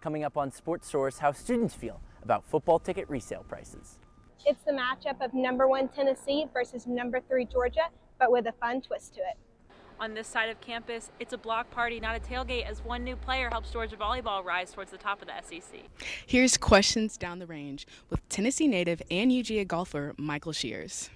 coming up on SportsSource how students feel about football ticket resale prices. It's the matchup of number 1 Tennessee versus number 3 Georgia, but with a fun twist to it. On this side of campus, it's a block party, not a tailgate, as one new player helps Georgia volleyball rise towards the top of the SEC. Here's Questions Down the Range with Tennessee native and UGA golfer Michael Shears.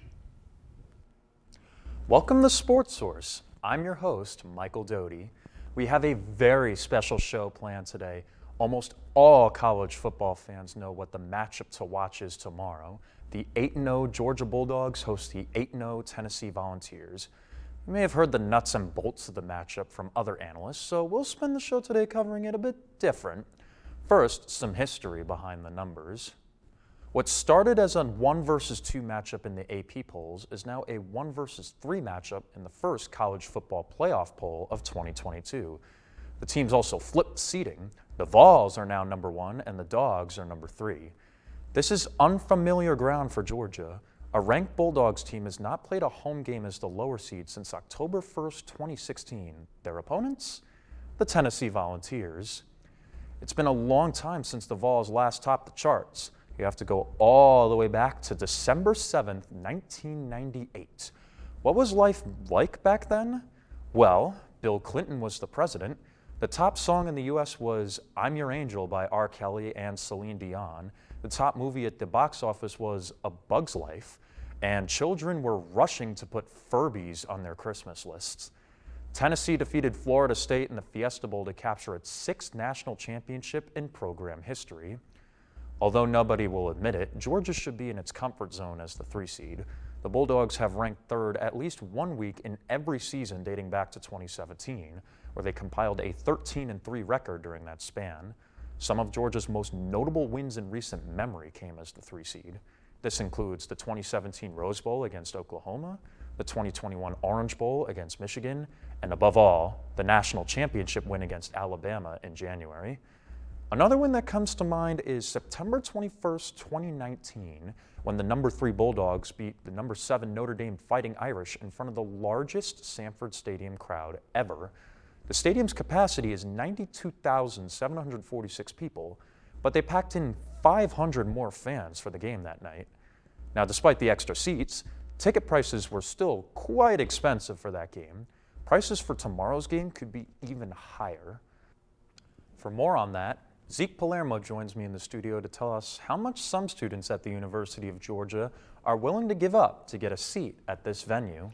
Welcome to SportsSource. I'm your host, Michael Doty. We have a very special show planned today. Almost all college football fans know what the matchup to watch is tomorrow. The 8-0 Georgia Bulldogs host the 8-0 Tennessee Volunteers. You may have heard the nuts and bolts of the matchup from other analysts, so we'll spend the show today covering it a bit different. First, some history behind the numbers. What started as a 1 versus 2 matchup in the AP polls is now a 1 versus 3 matchup in the first college football playoff poll of 2022. The teams also flipped seeding. The Vols are now number 1 and the Dogs are number 3. This is unfamiliar ground for Georgia. A ranked Bulldogs team has not played a home game as the lower seed since October 1st, 2016. Their opponents? The Tennessee Volunteers. It's been a long time since the Vols last topped the charts. You have to go all the way back to December 7th, 1998. What was life like back then? Well, Bill Clinton was the president. The top song in the U.S. was I'm Your Angel by R. Kelly and Celine Dion. The top movie at the box office was A Bug's Life, and children were rushing to put Furbies on their Christmas lists. Tennessee defeated Florida State in the Fiesta Bowl to capture its 6th national championship in program history. Although nobody will admit it, Georgia should be in its comfort zone as the 3 seed. The Bulldogs have ranked 3rd at least 1 week in every season dating back to 2017, where they compiled a 13-3 record during that span. Some of Georgia's most notable wins in recent memory came as the 3 seed. This includes the 2017 Rose Bowl against Oklahoma, the 2021 Orange Bowl against Michigan, and above all, the national championship win against Alabama in January. Another win that comes to mind is September 21st, 2019, when the number 3 Bulldogs beat the number 7 Notre Dame Fighting Irish in front of the largest Sanford Stadium crowd ever. The stadium's capacity is 92,746 people, but they packed in 500 more fans for the game that night. Now, despite the extra seats, ticket prices were still quite expensive for that game. Prices for tomorrow's game could be even higher. For more on that, Zeke Palermo joins me in the studio to tell us how much some students at the University of Georgia are willing to give up to get a seat at this venue.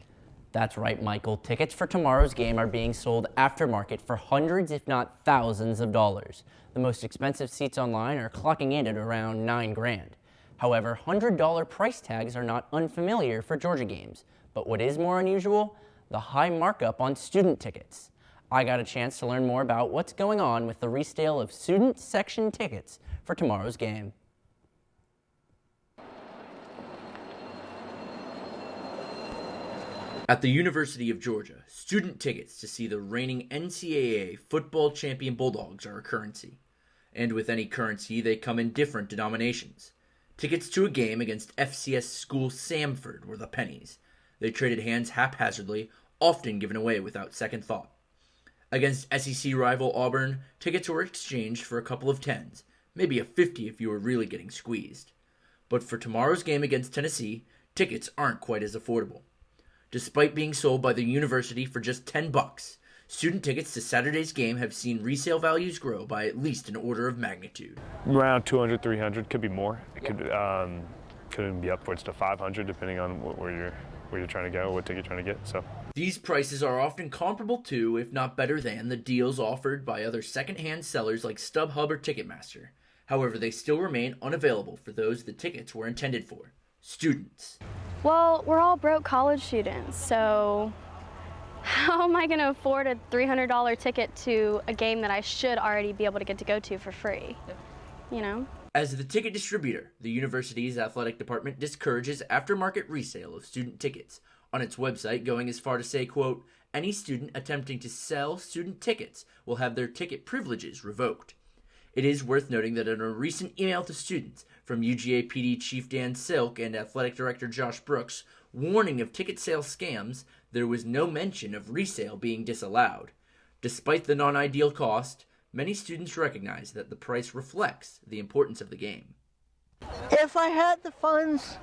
That's right, Michael. Tickets for tomorrow's game are being sold aftermarket for hundreds, if not thousands of dollars. The most expensive seats online are clocking in at around $9 grand. However, $100 price tags are not unfamiliar for Georgia games. But what is more unusual? The high markup on student tickets. I got a chance to learn more about what's going on with the resale of student section tickets for tomorrow's game. At the University of Georgia, student tickets to see the reigning NCAA football champion Bulldogs are a currency. And with any currency, they come in different denominations. Tickets to a game against FCS school Samford were the pennies. They traded hands haphazardly, often given away without second thought. Against SEC rival Auburn, tickets were exchanged for a couple of tens, maybe a 50 if you were really getting squeezed. But for tomorrow's game against Tennessee, tickets aren't quite as affordable. Despite being sold by the university for just $10, student tickets to Saturday's game have seen resale values grow by at least an order of magnitude. Around 200, 300, could be more. It could even be upwards to 500 depending on where you're trying to go, what ticket you're trying to get. So these prices are often comparable to, if not better than, the deals offered by other secondhand sellers like StubHub or Ticketmaster. However, they still remain unavailable for those the tickets were intended for: students. Well, we're all broke college students, so how am I going to afford a $300 ticket to a game that I should already be able to get to go to for free, you know? As the ticket distributor, the university's athletic department discourages aftermarket resale of student tickets, on its website going as far to say, quote, any student attempting to sell student tickets will have their ticket privileges revoked. It is worth noting that in a recent email to students from UGA PD Chief Dan Silk and Athletic Director Josh Brooks warning of ticket sale scams, there was no mention of resale being disallowed. Despite the non-ideal cost, many students recognize that the price reflects the importance of the game. If I had the funds,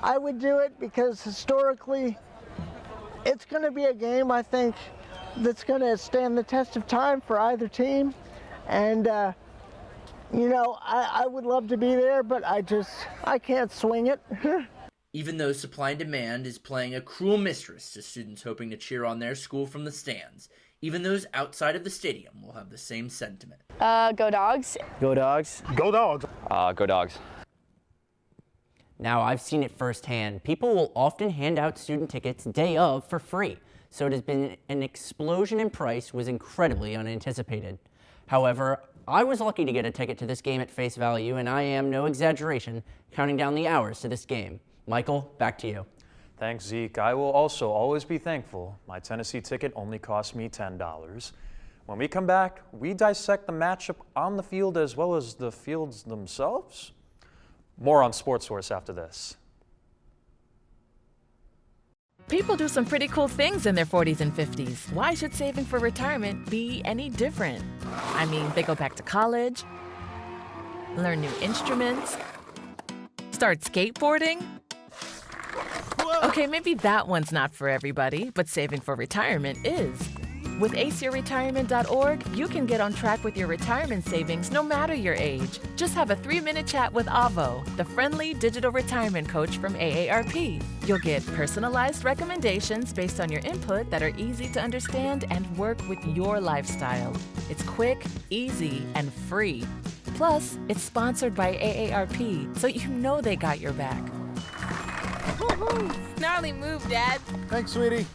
I would do it because historically it's going to be a game, I think, that's going to stand the test of time for either team. And, you know, I would love to be there, but I can't swing it. Even though supply and demand is playing a cruel mistress to students hoping to cheer on their school from the stands, even those outside of the stadium will have the same sentiment. Go Dogs. Go Dogs. Go Dogs. Go Dogs. Now, I've seen it firsthand. People will often hand out student tickets day of for free, so it has been an explosion in price was incredibly unanticipated. However, I was lucky to get a ticket to this game at face value, and I am, no exaggeration, counting down the hours to this game. Michael, back to you. Thanks, Zeke. I will also always be thankful my Tennessee ticket only cost me $10. When we come back, we dissect the matchup on the field as well as the fields themselves. More on SportsSource after this. People do some pretty cool things in their 40s and 50s. Why should saving for retirement be any different? I mean, they go back to college, learn new instruments, start skateboarding. Okay, maybe that one's not for everybody, but saving for retirement is. With aceyourretirement.org, you can get on track with your retirement savings no matter your age. Just have a 3-minute chat with Avo, the friendly digital retirement coach from AARP. You'll get personalized recommendations based on your input that are easy to understand and work with your lifestyle. It's quick, easy, and free. Plus, it's sponsored by AARP, so you know they got your back. Woo-hoo! Gnarly move, Dad. Thanks, sweetie.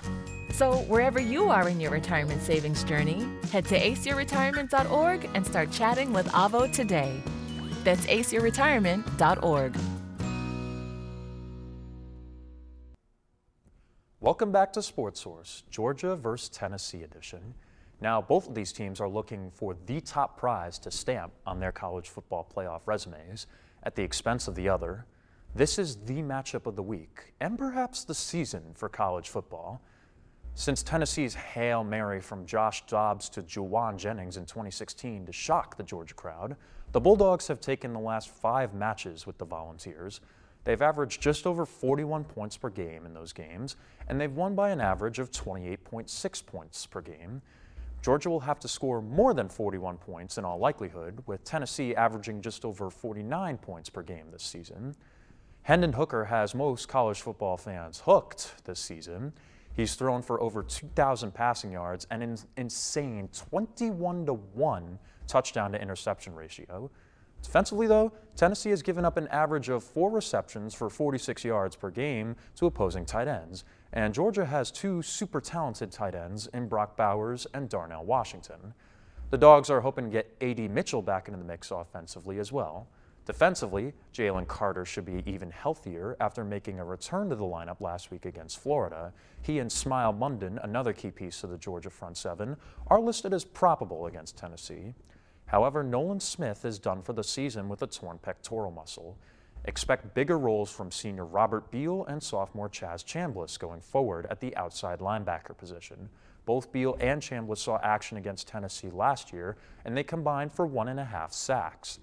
So wherever you are in your retirement savings journey, head to aceyourretirement.org and start chatting with Avo today. That's aceyourretirement.org. Welcome back to SportsSource, Georgia versus Tennessee edition. Now, both of these teams are looking for the top prize to stamp on their college football playoff resumes at the expense of the other. This is the matchup of the week, and perhaps the season for college football. Since Tennessee's Hail Mary from Josh Dobbs to Juwan Jennings in 2016 to shock the Georgia crowd, the Bulldogs have taken the last 5 matches with the Volunteers. They've averaged just over 41 points per game in those games, and they've won by an average of 28.6 points per game. Georgia will have to score more than 41 points in all likelihood, with Tennessee averaging just over 49 points per game this season. Hendon Hooker has most college football fans hooked this season. He's thrown for over 2,000 passing yards and an insane 21-to-1 touchdown to interception ratio. Defensively, though, Tennessee has given up an average of 4 receptions for 46 yards per game to opposing tight ends, and Georgia has 2 super talented tight ends in Brock Bowers and Darnell Washington. The Dogs are hoping to get A.D. Mitchell back into the mix offensively as well. Defensively, Jalen Carter should be even healthier after making a return to the lineup last week against Florida. He and Smile Munden, another key piece of the Georgia front seven, are listed as probable against Tennessee. However, Nolan Smith is done for the season with a torn pectoral muscle. Expect bigger roles from senior Robert Beal and sophomore Chaz Chambliss going forward at the outside linebacker position. Both Beal and Chambliss saw action against Tennessee last year, and they combined for 1.5 sacks.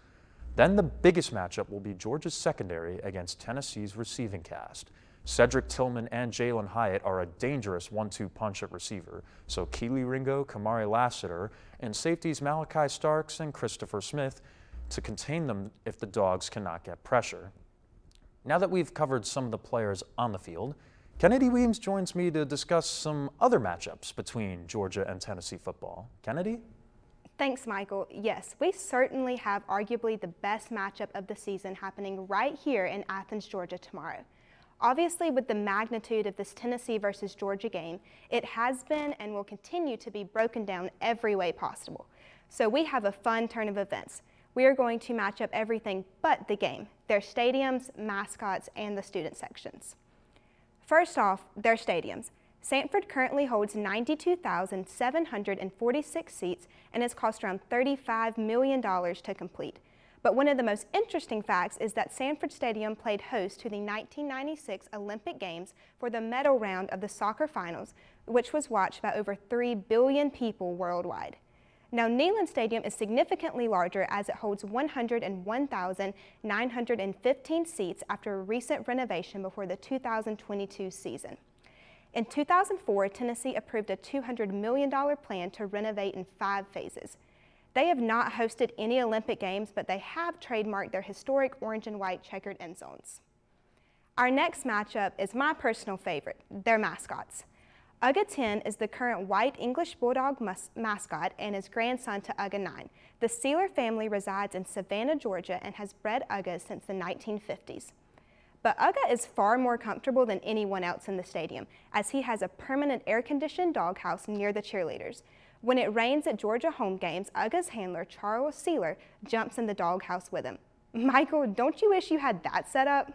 Then the biggest matchup will be Georgia's secondary against Tennessee's receiving cast. Cedric Tillman and Jalen Hyatt are a dangerous 1-2 punch at receiver, so Keely Ringo, Kamari Lassiter, and safeties Malachi Starks and Christopher Smith to contain them if the Dogs cannot get pressure. Now that we've covered some of the players on the field, Kennedy Weems joins me to discuss some other matchups between Georgia and Tennessee football. Kennedy? Thanks, Michael. Yes, we certainly have arguably the best matchup of the season happening right here in Athens, Georgia tomorrow. Obviously, with the magnitude of this Tennessee versus Georgia game, it has been and will continue to be broken down every way possible. So we have a fun turn of events. We are going to match up everything but the game, their stadiums, mascots, and the student sections. First off, their stadiums. Sanford currently holds 92,746 seats and has cost around $35 million to complete. But one of the most interesting facts is that Sanford Stadium played host to the 1996 Olympic Games for the medal round of the soccer finals, which was watched by over 3 billion people worldwide. Now, Neyland Stadium is significantly larger as it holds 101,915 seats after a recent renovation before the 2022 season. In 2004, Tennessee approved a $200 million plan to renovate in 5 phases. They have not hosted any Olympic Games, but they have trademarked their historic orange and white checkered end zones. Our next matchup is my personal favorite, their mascots. UGA 10 is the current white English Bulldog mascot and is grandson to UGA 9. The Sealer family resides in Savannah, Georgia, and has bred UGAs since the 1950s. But UGA is far more comfortable than anyone else in the stadium, as he has a permanent air-conditioned doghouse near the cheerleaders. When it rains at Georgia home games, UGA's handler, Charles Sealer, jumps in the doghouse with him. Michael, don't you wish you had that set up?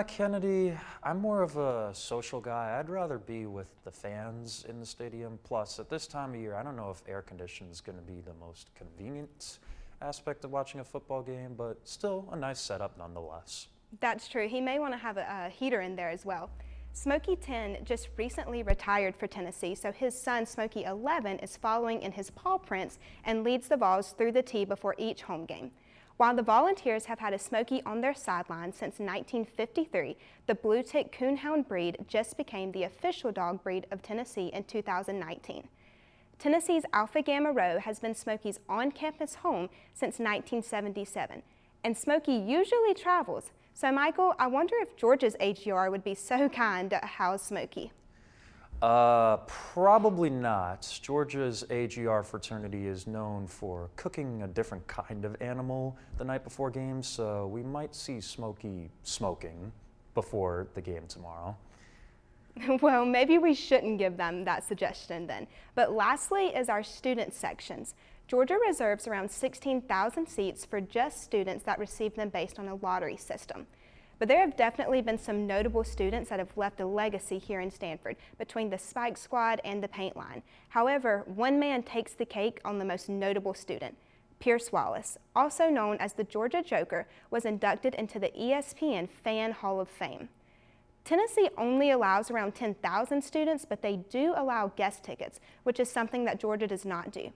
Kennedy, I'm more of a social guy. I'd rather be with the fans in the stadium. Plus, at this time of year, I don't know if air conditioning is going to be the most convenient aspect of watching a football game, but still a nice setup nonetheless. That's true. He may want to have a heater in there as well. Smokey 10 just recently retired for Tennessee, so his son Smokey 11 is following in his paw prints and leads the Vols through the tee before each home game. While the Volunteers have had a Smokey on their sideline since 1953, the Blue Tick Coonhound breed just became the official dog breed of Tennessee in 2019. Tennessee's Alpha Gamma Rho has been Smokey's on-campus home since 1977, and Smokey usually travels. So Michael, I wonder if Georgia's AGR would be so kind to house Smokey. Probably not. Georgia's AGR fraternity is known for cooking a different kind of animal the night before games, so we might see Smokey smoking before the game tomorrow. Well, maybe we shouldn't give them that suggestion then. But lastly is our student sections. Georgia reserves around 16,000 seats for just students that receive them based on a lottery system. But there have definitely been some notable students that have left a legacy here in Stanford between the Spike Squad and the Paint Line. However, one man takes the cake on the most notable student. Pierce Wallace, also known as the Georgia Joker, was inducted into the ESPN Fan Hall of Fame. Tennessee only allows around 10,000 students, but they do allow guest tickets, which is something that Georgia does not do.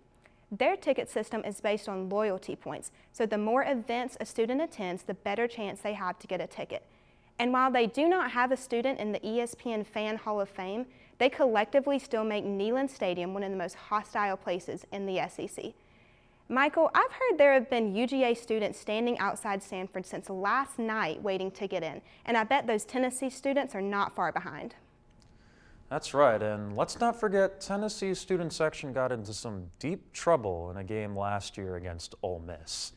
Their ticket system is based on loyalty points, so the more events a student attends, the better chance they have to get a ticket. And while they do not have a student in the ESPN Fan Hall of Fame, they collectively still make Neyland Stadium one of the most hostile places in the SEC. Michael, I've heard there have been UGA students standing outside Stanford since last night waiting to get in, and I bet those Tennessee students are not far behind. That's right, and let's not forget Tennessee's student section got into some deep trouble in a game last year against Ole Miss.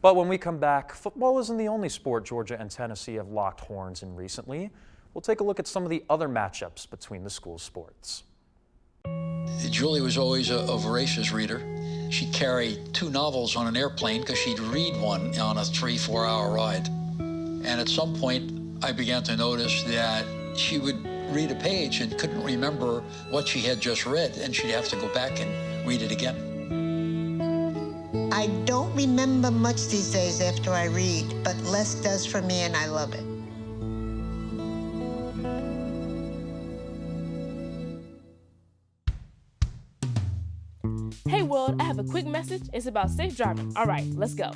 But when we come back, football isn't the only sport Georgia and Tennessee have locked horns in recently. We'll take a look at some of the other matchups between the school sports. Julie was always a voracious reader. She'd carry 2 novels on an airplane because she'd read one on a 3-4 hour ride. And at some point, I began to notice that she would read a page and couldn't remember what she had just read, and she'd have to go back and read it again. I don't remember much these days after I read, but less does for me, and I love it. Hey world, I have a quick message. It's about safe driving. All right, let's go.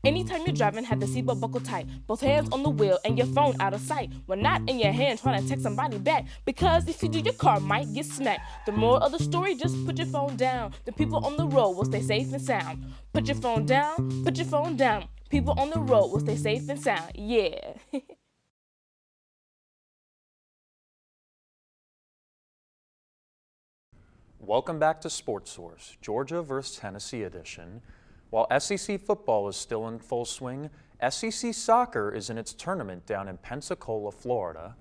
Anytime you're driving, have the seatbelt buckled tight, both hands on the wheel and your phone out of sight. When not in your hand trying to text somebody back, because if you do, your car might get smacked. The moral of the story, just put your phone down. The people on the road will stay safe and sound. Put your phone down, put your phone down. People on the road will stay safe and sound. Yeah. Welcome back to SportsSource, Georgia vs. Tennessee edition. While SEC football is still in full swing, SEC soccer is in its tournament down in Pensacola, Florida.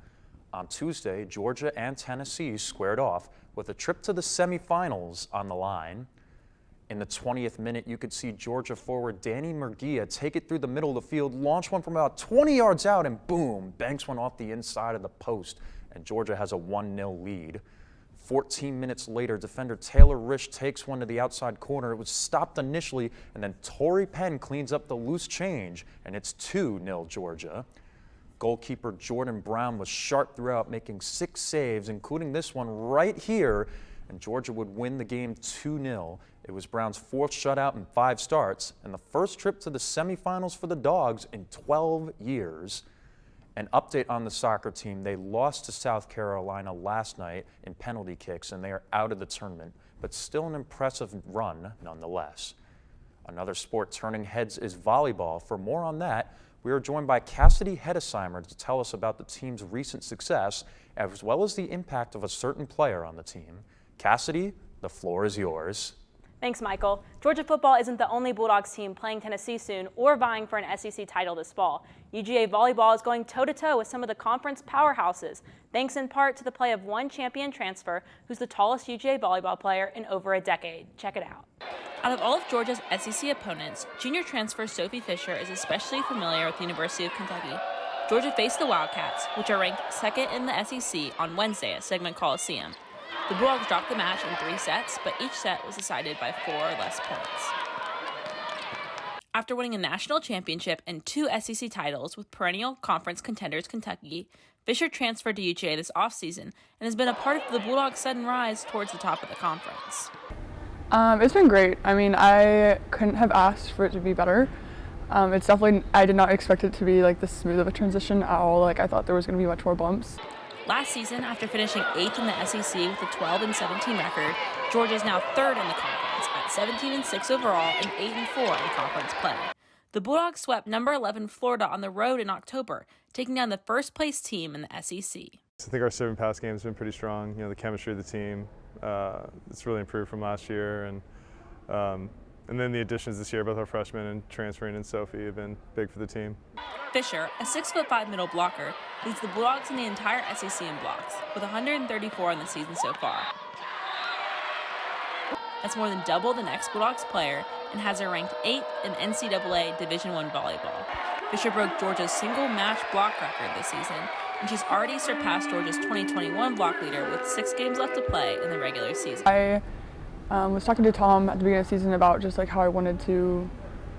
On Tuesday, Georgia and Tennessee squared off with a trip to the semifinals on the line. In the 20th minute, you could see Georgia forward Danny Murguia take it through the middle of the field, launch one from about 20 yards out, and boom, banks one off the inside of the post, and Georgia has a 1-0 lead. 14 minutes later, defender Taylor Risch takes one to the outside corner. It was stopped initially, and then Torrey Penn cleans up the loose change, and it's 2-0 Georgia. Goalkeeper Jordan Brown was sharp throughout, making 6 saves, including this one right here, and Georgia would win the game 2-0. It was Brown's 4th shutout in 5 starts and the first trip to the semifinals for the Dogs in 12 years. An update on the soccer team: they lost to South Carolina last night in penalty kicks and they are out of the tournament, but still an impressive run nonetheless. Another sport turning heads is volleyball. For more on that, we are joined by Cassidy Hedesheimer to tell us about the team's recent success, as well as the impact of a certain player on the team. Cassidy, the floor is yours. Thanks, Michael. Georgia football isn't the only Bulldogs team playing Tennessee soon or vying for an SEC title this fall. UGA volleyball is going toe-to-toe with some of the conference powerhouses, thanks in part to the play of one champion transfer who's the tallest UGA volleyball player in over a decade. Check it out. Out of all of Georgia's SEC opponents, junior transfer Sophie Fisher is especially familiar with the University of Kentucky. Georgia faced the Wildcats, which are ranked 2nd in the SEC, on Wednesday at Segment Coliseum. The Bulldogs dropped the match in 3 sets, but each set was decided by 4 or less points. After winning a national championship and 2 SEC titles with perennial conference contenders Kentucky, Fisher transferred to UGA this offseason and has been a part of the Bulldogs' sudden rise towards the top of the conference. It's been great. I mean, I couldn't have asked for it to be better. It's definitely, I did not expect it to be like this smooth of a transition at all. Like, I thought there was going to be much more bumps. Last season, after finishing 8th in the SEC with a 12-17 record, Georgia is now 3rd in the conference at 17-6 overall and 8-4 in conference play. The Bulldogs swept number 11 Florida on the road in October, taking down the first-place team in the SEC. I think our serve and pass game has been pretty strong. You know, the chemistry of the team, it's really improved from last year, and then the additions this year, both our freshmen and transferring in Sophie, have been big for the team. Fisher, a 6'5" middle blocker, leads the Bulldogs in the entire SEC in blocks, with 134 in the season so far. That's more than double the next Bulldogs player and has her ranked 8th in NCAA Division I volleyball. Fisher broke Georgia's single match block record this season, and she's already surpassed Georgia's 2021 block leader with 6 games left to play in the regular season. I was talking to Tom at the beginning of the season about just like how I wanted to,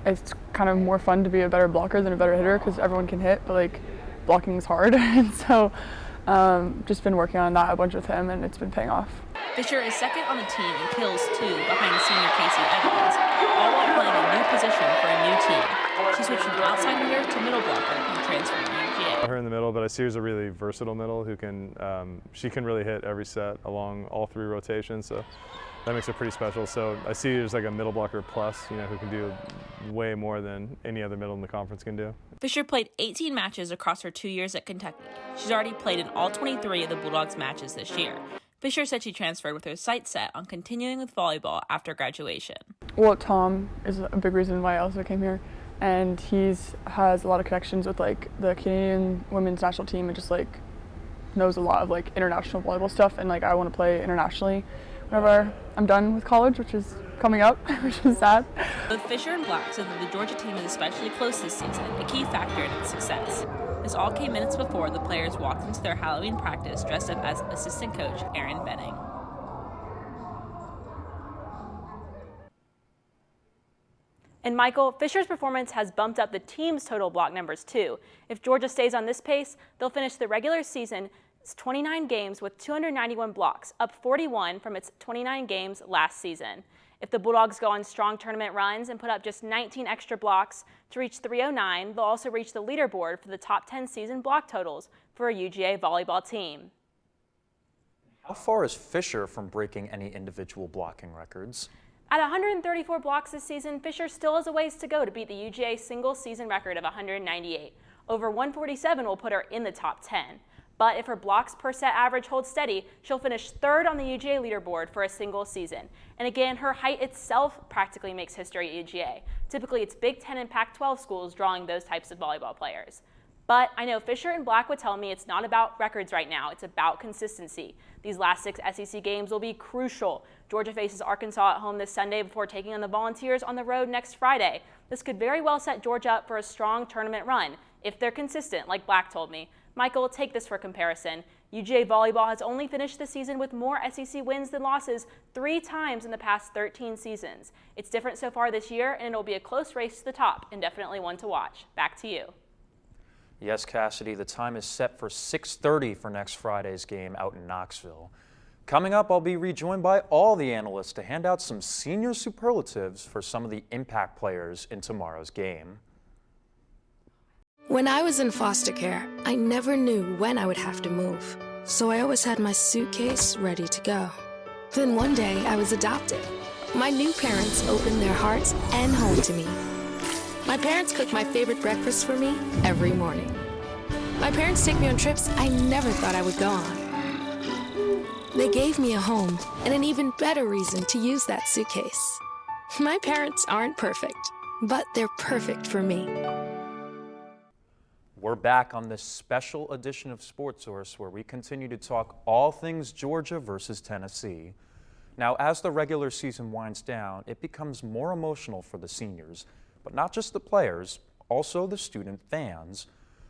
it's kind of more fun to be a better blocker than a better hitter because everyone can hit, but like blocking is hard. And so just been working on that a bunch with him and it's been paying off. Fisher is 2nd on the team in kills 2 behind senior Casey Evans, all while playing a new position for a new team. She switched from outside hitter to middle blocker and transferred to UGA. Her in the middle, but I see her as a really versatile middle who can, she can really hit every set along all 3 rotations. So that makes her pretty special. So I see her as like a middle blocker plus, you know, who can do way more than any other middle in the conference can do. Fisher played 18 matches across her 2 years at Kentucky. She's already played in all 23 of the Bulldogs matches this year. Fisher said she transferred with her sights set on continuing with volleyball after graduation. Well, Tom is a big reason why I also came here, and has a lot of connections with like the Canadian women's national team and just like knows a lot of like international volleyball stuff, and like I want to play internationally whenever I'm done with college, which is coming up, which is sad. Both Fisher and Black said that the Georgia team is especially close this season, a key factor in its success. This all came minutes before the players walked into their Halloween practice dressed up as assistant coach Aaron Benning. And Michael, Fisher's performance has bumped up the team's total block numbers too. If Georgia stays on this pace, they'll finish the regular season 29 games with 291 blocks, up 41 from its 29 games last season. If the Bulldogs go on strong tournament runs and put up just 19 extra blocks to reach 309, they'll also reach the leaderboard for the top 10 season block totals for a UGA volleyball team. How far is Fisher from breaking any individual blocking records? At 134 blocks this season, Fisher still has a ways to go to beat the UGA single season record of 198. Over 147 will put her in the top 10. But if her blocks per set average holds steady, she'll finish 3rd on the UGA leaderboard for a single season. And again, her height itself practically makes history at UGA. Typically, it's Big Ten and Pac-12 schools drawing those types of volleyball players. But I know Fisher and Black would tell me it's not about records right now, it's about consistency. These last 6 SEC games will be crucial. Georgia faces Arkansas at home this Sunday before taking on the Volunteers on the road next Friday. This could very well set Georgia up for a strong tournament run, if they're consistent, like Black told me. Michael, take this for comparison. UGA volleyball has only finished the season with more SEC wins than losses 3 times in the past 13 seasons. It's different so far this year, and it'll be a close race to the top and definitely one to watch. Back to you. Yes, Cassidy, the time is set for 6:30 for next Friday's game out in Knoxville. Coming up, I'll be rejoined by all the analysts to hand out some senior superlatives for some of the impact players in tomorrow's game. When I was in foster care, I never knew when I would have to move, so I always had my suitcase ready to go. Then one day, I was adopted. My new parents opened their hearts and home to me. My parents cook my favorite breakfast for me every morning. My parents take me on trips I never thought I would go on. They gave me a home and an even better reason to use that suitcase. My parents aren't perfect, but they're perfect for me. We're back on this special edition of SportsSource where we continue to talk all things Georgia versus Tennessee. Now, as the regular season winds down, it becomes more emotional for the seniors, but not just the players, also the student fans.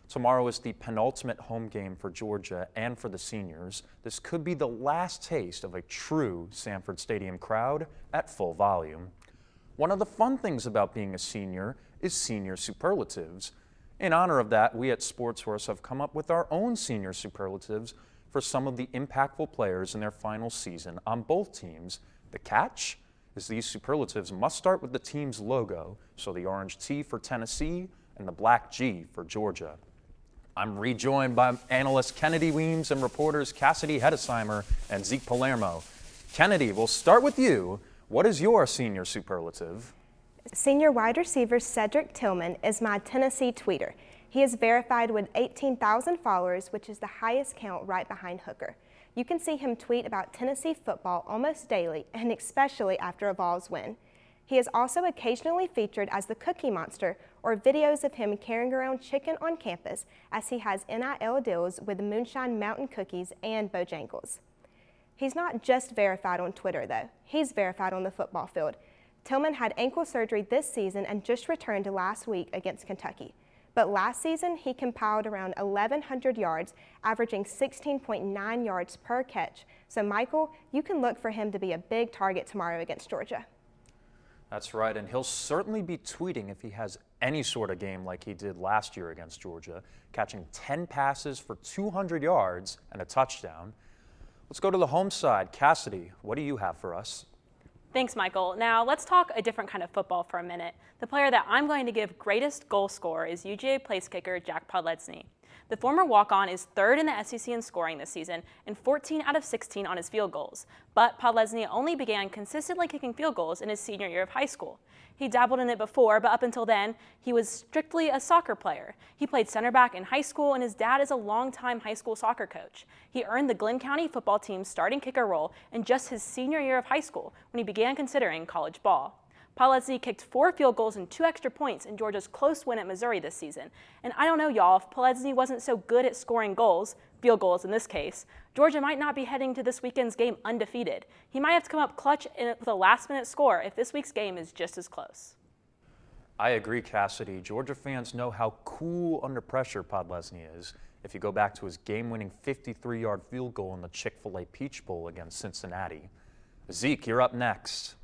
Tomorrow is the penultimate home game for Georgia and for the seniors. This could be the last taste of a true Sanford Stadium crowd at full volume. One of the fun things about being a senior is senior superlatives. In honor of that, we at SportsSource have come up with our own senior superlatives for some of the impactful players in their final season on both teams. The catch is these superlatives must start with the team's logo, so the orange T for Tennessee and the black G for Georgia. I'm rejoined by analysts Kennedy Weems and reporters Cassidy Hedesheimer and Zeke Palermo. Kennedy, we'll start with you. What is your senior superlative? Senior wide receiver Cedric Tillman is my Tennessee tweeter. He is verified with 18,000 followers, which is the highest count right behind Hooker. You can see him tweet about Tennessee football almost daily, and especially after a Vols win. He is also occasionally featured as the Cookie Monster, or videos of him carrying around chicken on campus, as he has NIL deals with Moonshine Mountain Cookies and Bojangles. He's not just verified on Twitter, though. He's verified on the football field. Tillman had ankle surgery this season and just returned last week against Kentucky. But last season, he compiled around 1,100 yards, averaging 16.9 yards per catch. So, Michael, you can look for him to be a big target tomorrow against Georgia. That's right, and he'll certainly be tweeting if he has any sort of game like he did last year against Georgia, catching 10 passes for 200 yards and a touchdown. Let's go to the home side. Cassidy, what do you have for us? Thanks, Michael. Now let's talk a different kind of football for a minute. The player that I'm going to give greatest goal scorer is UGA place kicker Jack Podlesny. The former walk-on is third in the SEC in scoring this season and 14 out of 16 on his field goals. But Podlesny only began consistently kicking field goals in his senior year of high school. He dabbled in it before, but up until then, he was strictly a soccer player. He played center back in high school, and his dad is a longtime high school soccer coach. He earned the Glenn County football team's starting kicker role in just his senior year of high school when he began considering college ball. Podlesny kicked 4 field goals and 2 extra points in Georgia's close win at Missouri this season. And I don't know, y'all, if Podlesny wasn't so good at scoring goals, field goals in this case, Georgia might not be heading to this weekend's game undefeated. He might have to come up clutch with a last-minute score if this week's game is just as close. I agree, Cassidy. Georgia fans know how cool under pressure Podlesny is. If you go back to his game-winning 53-yard field goal in the Chick-fil-A Peach Bowl against Cincinnati. Zeke, you're up next.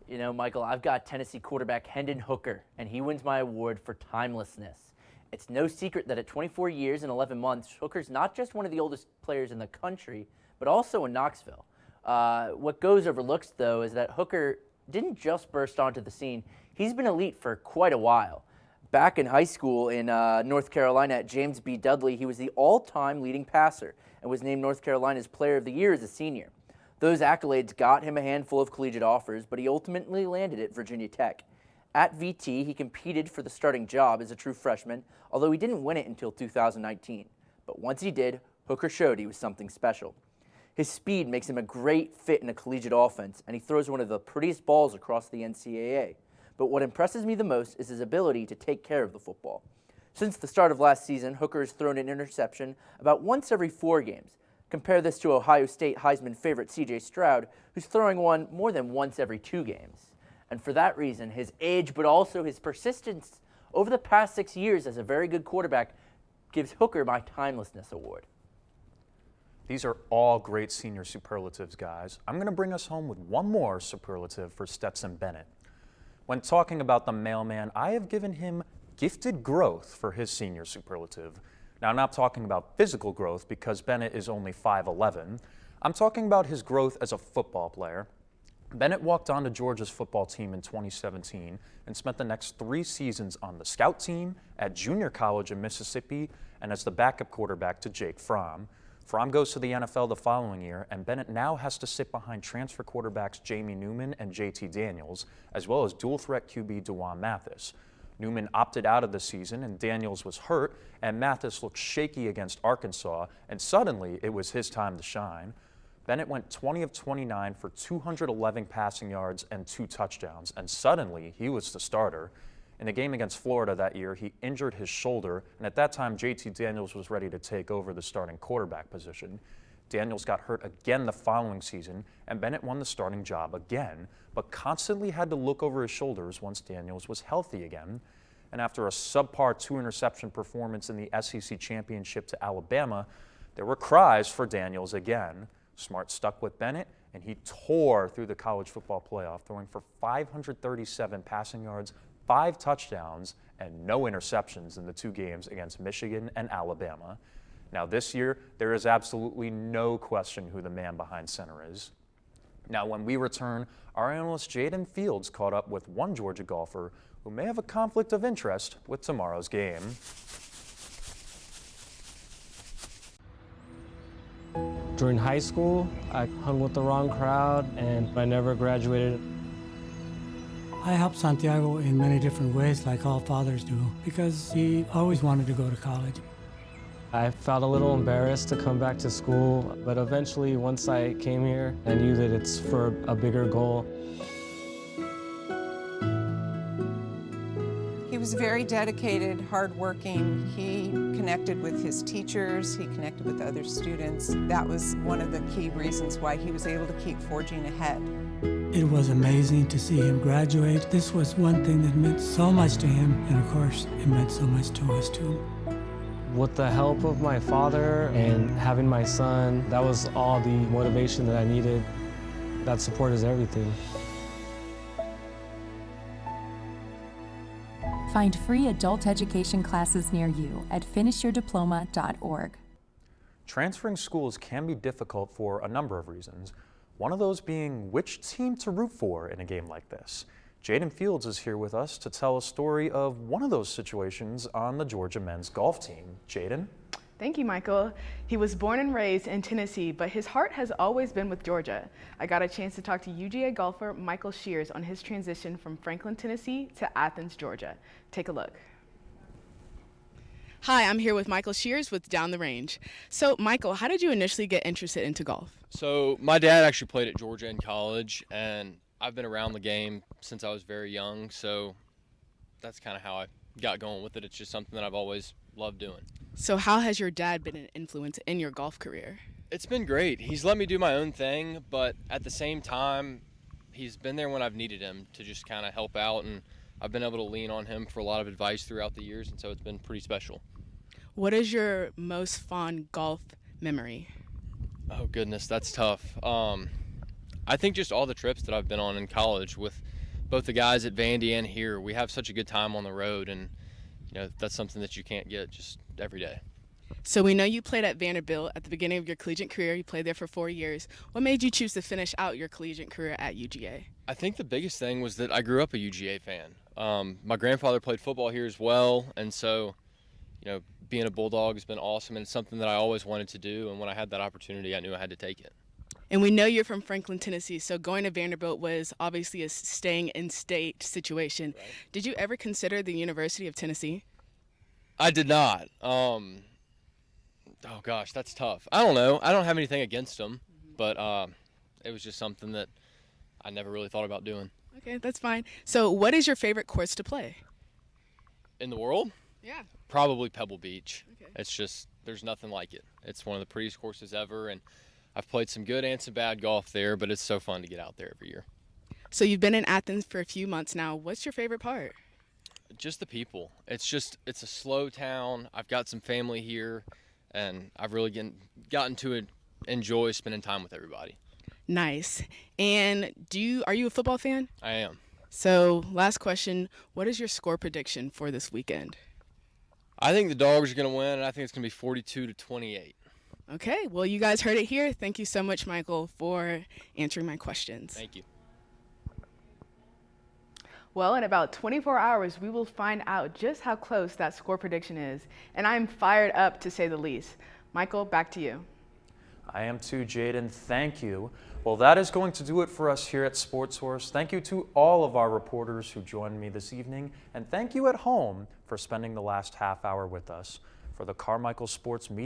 You know, Michael, I've got Tennessee quarterback Hendon Hooker, and he wins my award for timelessness. It's no secret that at 24 years and 11 months, Hooker's not just one of the oldest players in the country, but also in Knoxville. What goes overlooked, though, is that Hooker didn't just burst onto the scene. He's been elite for quite a while. Back in high school in North Carolina at James B. Dudley, he was the all-time leading passer and was named North Carolina's Player of the Year as a senior. Those accolades got him a handful of collegiate offers, but he ultimately landed at Virginia Tech. At VT, he competed for the starting job as a true freshman, although he didn't win it until 2019. But once he did, Hooker showed he was something special. His speed makes him a great fit in a collegiate offense, and he throws one of the prettiest balls across the NCAA. But what impresses me the most is his ability to take care of the football. Since the start of last season, Hooker has thrown an interception about once every 4 games. Compare this to Ohio State Heisman favorite C.J. Stroud, who's throwing one more than once every 2 games. And for that reason, his age, but also his persistence over the past 6 years as a very good quarterback gives Hooker my Timelessness Award. These are all great senior superlatives, guys. I'm going to bring us home with one more superlative for Stetson Bennett. When talking about the mailman, I have given him gifted growth for his senior superlative. Now, I'm not talking about physical growth because Bennett is only 5'11". I'm talking about his growth as a football player. Bennett walked onto Georgia's football team in 2017 and spent the next 3 seasons on the scout team, at junior college in Mississippi, and as the backup quarterback to Jake Fromm. Fromm goes to the NFL the following year, and Bennett now has to sit behind transfer quarterbacks Jamie Newman and JT Daniels, as well as dual-threat QB DeJuan Mathis. Newman opted out of the season, and Daniels was hurt, and Mathis looked shaky against Arkansas, and suddenly it was his time to shine. Bennett went 20 of 29 for 211 passing yards and 2 touchdowns, and suddenly he was the starter. In the game against Florida that year, he injured his shoulder, and at that time, JT Daniels was ready to take over the starting quarterback position. Daniels got hurt again the following season, and Bennett won the starting job again, but constantly had to look over his shoulders once Daniels was healthy again. And after a subpar 2-interception performance in the SEC championship to Alabama, there were cries for Daniels again. Smart stuck with Bennett, and he tore through the college football playoff, throwing for 537 passing yards, 5 touchdowns, and no interceptions in the 2 games against Michigan and Alabama. Now this year, there is absolutely no question who the man behind center is. Now when we return, our analyst Jaden Fields caught up with one Georgia golfer who may have a conflict of interest with tomorrow's game. During high school, I hung with the wrong crowd and I never graduated. I helped Santiago in many different ways, like all fathers do, because he always wanted to go to college. I felt a little embarrassed to come back to school, but eventually, once I came here, I knew that it's for a bigger goal. He was very dedicated, hardworking. He connected with his teachers, he connected with other students. That was one of the key reasons why he was able to keep forging ahead. It was amazing to see him graduate. This was one thing that meant so much to him, and of course, it meant so much to us too. With the help of my father and having my son, that was all the motivation that I needed. That support is everything. Find free adult education classes near you at finishyourdiploma.org. Transferring schools can be difficult for a number of reasons. One of those being which team to root for in a game like this. Jaden Fields is here with us to tell a story of one of those situations on the Georgia men's golf team. Jaden? Thank you, Michael. He was born and raised in Tennessee, but his heart has always been with Georgia. I got a chance to talk to UGA golfer Michael Shears on his transition from Franklin, Tennessee to Athens, Georgia. Take a look. Hi, I'm here with Michael Shears with Down the Range. So, Michael, how did you initially get interested into golf? So, my dad actually played at Georgia in college, and I've been around the game since I was very young, so that's kind of how I got going with it. It's just something that I've always loved doing. So how has your dad been an influence in your golf career? It's been great. He's let me do my own thing, but at the same time, he's been there when I've needed him to just kind of help out, and I've been able to lean on him for a lot of advice throughout the years, and so it's been pretty special. What is your most fond golf memory? Oh, goodness, that's tough. I think just all the trips that I've been on in college with both the guys at Vandy and here, we have such a good time on the road, and that's something that you can't get just every day. So we know you played at Vanderbilt at the beginning of your collegiate career. You played there for 4 years. What made you choose to finish out your collegiate career at UGA? I think the biggest thing was that I grew up a UGA fan. My grandfather played football here as well, and so being a Bulldog has been awesome, and it's something that I always wanted to do, and when I had that opportunity, I knew I had to take it. And we know you're from Franklin, Tennessee, so going to Vanderbilt was obviously a staying in state situation. Right. Did you ever consider the University of Tennessee? I did not. Oh gosh, that's tough. I don't know. I don't have anything against them, but it was just something that I never really thought about doing. Okay, that's fine. So what is your favorite course to play? In the world? Yeah. Probably Pebble Beach. Okay. It's just, there's nothing like it. It's one of the prettiest courses ever, and I've played some good and some bad golf there, but it's so fun to get out there every year. So you've been in Athens for a few months now. What's your favorite part? Just the people. It's a slow town. I've got some family here, and I've really gotten to enjoy spending time with everybody. Nice. And are you a football fan? I am. So last question, what is your score prediction for this weekend? I think the Dogs are going to win, and I think it's going to be 42-28. Okay, well, you guys heard it here. Thank you so much, Michael, for answering my questions. Thank you. Well, in about 24 hours, we will find out just how close that score prediction is. And I'm fired up, to say the least. Michael, back to you. I am too, Jaden. Thank you. Well, that is going to do it for us here at SportSource. Thank you to all of our reporters who joined me this evening. And thank you at home for spending the last half hour with us. For the Carmichael Sports Media